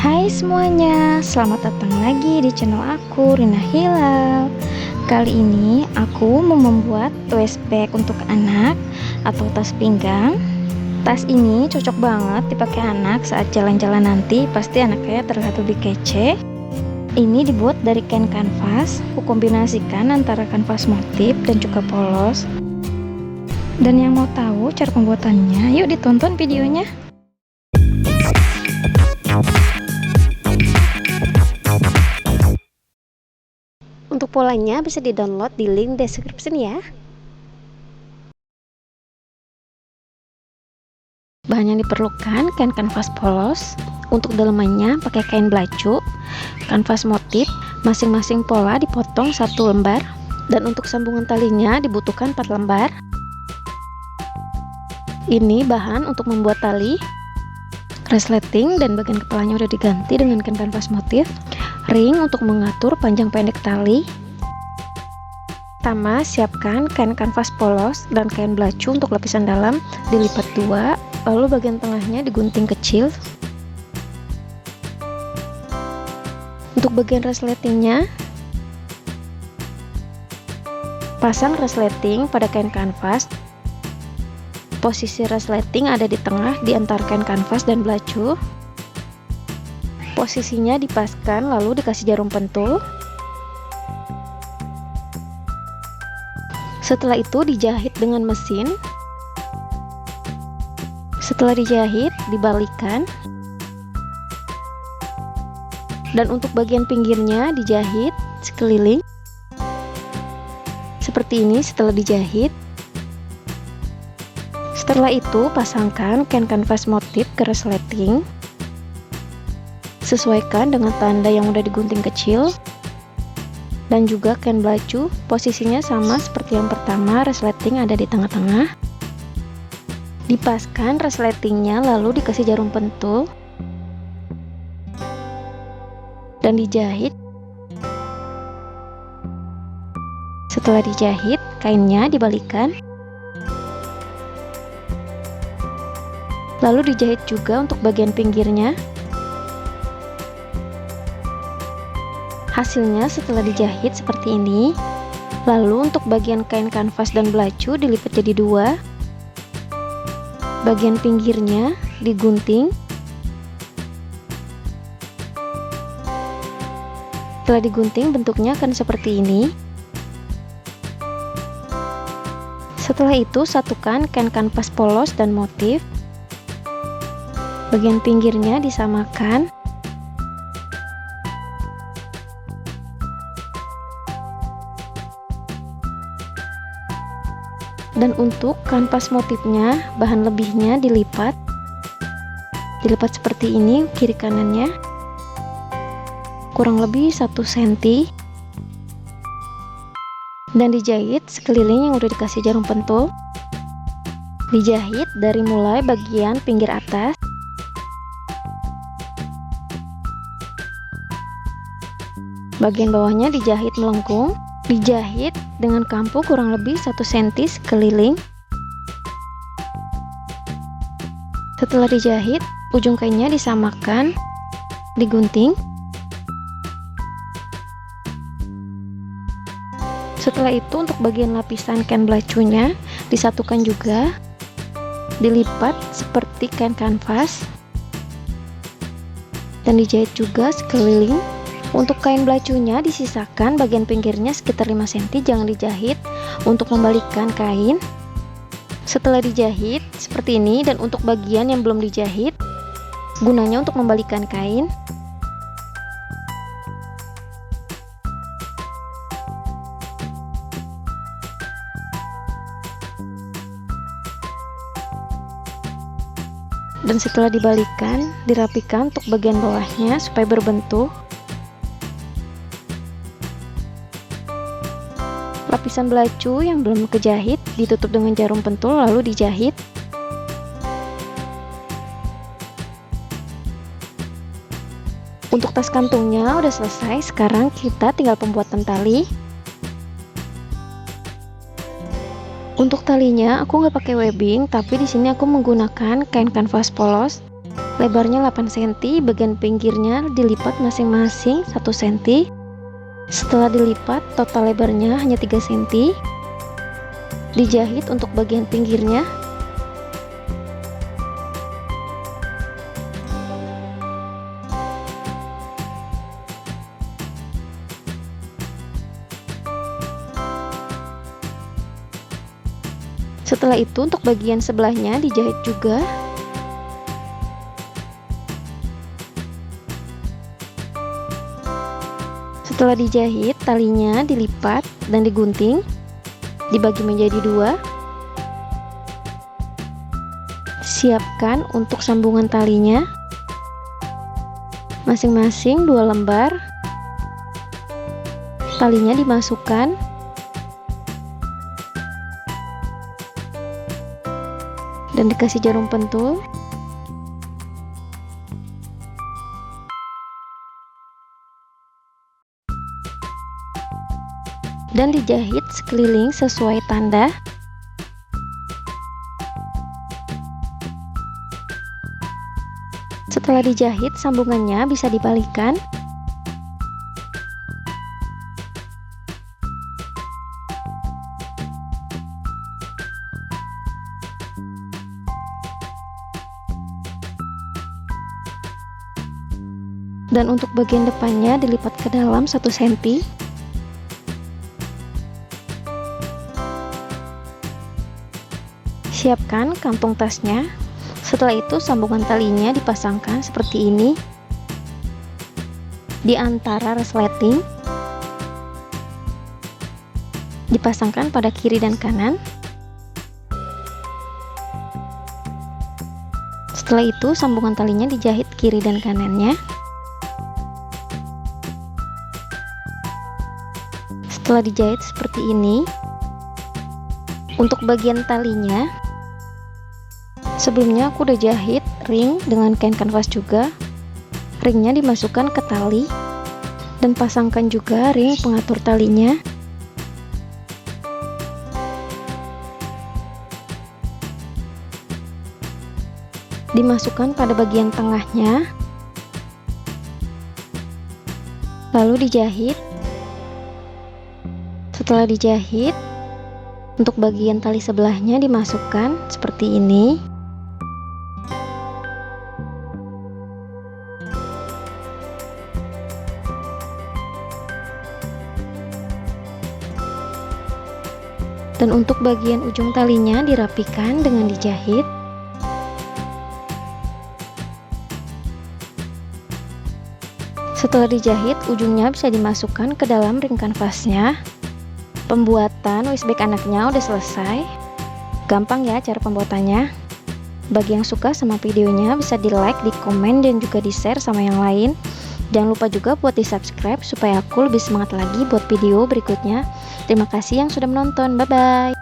Hai semuanya, selamat datang lagi di channel aku, Rina Hilal. Kali ini aku mau membuat tote bag untuk anak atau tas pinggang. Tas ini cocok banget dipakai anak saat jalan-jalan nanti, pasti anaknya terlihat lebih kece. Ini dibuat dari kain kanvas, aku kombinasikan antara kanvas motif dan juga polos. Dan yang mau tahu cara pembuatannya, yuk ditonton videonya. Untuk polanya bisa di-download di link description ya. Bahan yang diperlukan kain kanvas polos, untuk dalamannya pakai kain belacu, kanvas motif, masing-masing pola dipotong 1 lembar, dan untuk sambungan talinya dibutuhkan 4 lembar. Ini bahan untuk membuat tali, resleting dan bagian kepalanya udah diganti dengan kain kanvas motif, ring untuk mengatur panjang pendek tali. Pertama, siapkan kain kanvas polos dan kain belacu untuk lapisan dalam dilipat 2, lalu bagian tengahnya digunting kecil. Untuk bagian resletingnya, pasang resleting pada kain kanvas. Posisi resleting ada di tengah di antara kain kanvas dan belacu. Posisinya dipaskan lalu dikasih jarum pentul. Setelah itu dijahit dengan mesin. Setelah dijahit, dibalikkan. Dan untuk bagian pinggirnya dijahit sekeliling. Seperti ini setelah dijahit. Setelah itu, pasangkan kain kanvas motif ke resleting. Sesuaikan dengan tanda yang udah digunting kecil. Dan juga kain belacu, posisinya sama seperti yang pertama, resleting ada di tengah-tengah. Dipaskan resletingnya lalu dikasih jarum pentul. Dan dijahit. Setelah dijahit, kainnya dibalikkan. Lalu dijahit juga untuk bagian pinggirnya. Hasilnya setelah dijahit seperti ini. Lalu untuk bagian kain kanvas dan belacu dilipat jadi 2. Bagian pinggirnya digunting. Setelah digunting bentuknya akan seperti ini. Setelah itu satukan kain kanvas polos dan motif. Bagian pinggirnya disamakan. Dan untuk kanvas motifnya, bahan lebihnya dilipat seperti ini kiri kanannya, kurang lebih 1 cm, dan dijahit sekeliling yang udah dikasih jarum pentul. Dijahit dari mulai bagian pinggir atas, bagian bawahnya dijahit melengkung. Dijahit dengan kampu kurang lebih 1 cm sekeliling. Setelah dijahit, ujung kainnya disamakan, digunting. Setelah itu untuk bagian lapisan kain belacunya disatukan juga, dilipat seperti kain kanvas, dan dijahit juga sekeliling. Untuk kain belacunya disisakan bagian pinggirnya sekitar 5 cm, jangan dijahit untuk membalikkan kain. Setelah dijahit seperti ini, dan untuk bagian yang belum dijahit gunanya untuk membalikkan kain. Dan setelah dibalikan, dirapikan untuk bagian bawahnya supaya berbentuk. Lapisan belacu yang belum kejahit ditutup dengan jarum pentul lalu dijahit. Untuk tas kantungnya udah selesai, sekarang kita tinggal pembuatan tali. Untuk talinya aku nggak pakai webbing, tapi di sini aku menggunakan kain kanvas polos. Lebarnya 8 cm, bagian pinggirnya dilipat masing-masing 1 cm. Setelah dilipat, total lebarnya hanya 3 cm. Dijahit untuk bagian pinggirnya. Setelah itu untuk bagian sebelahnya dijahit juga. Setelah dijahit, talinya dilipat dan digunting, dibagi menjadi 2. Siapkan untuk sambungan talinya, masing-masing 2 lembar. Talinya dimasukkan, dan dikasih jarum pentul. Dan dijahit sekeliling sesuai tanda. Setelah dijahit, sambungannya bisa dibalikan. Dan untuk bagian depannya dilipat ke dalam 1 cm. Siapkan kantong tasnya. Setelah itu sambungan talinya dipasangkan seperti ini di antara resleting. Dipasangkan pada kiri dan kanan. Setelah itu sambungan talinya dijahit kiri dan kanannya. Setelah dijahit seperti ini, untuk bagian talinya, sebelumnya aku udah jahit ring dengan kain kanvas juga. Ringnya dimasukkan ke tali dan pasangkan juga ring pengatur talinya. Dimasukkan pada bagian tengahnya, lalu dijahit. Setelah dijahit, untuk bagian tali sebelahnya dimasukkan seperti ini. Dan untuk bagian ujung talinya dirapikan dengan dijahit. Setelah dijahit, ujungnya bisa dimasukkan ke dalam ring kanvasnya. Pembuatan waist bag anaknya udah selesai. Gampang ya cara pembuatannya. Bagi yang suka sama videonya bisa di like, di komen, dan juga di share sama yang lain. Jangan lupa juga buat di subscribe supaya aku lebih semangat lagi buat video berikutnya. Terima kasih yang sudah menonton. Bye bye.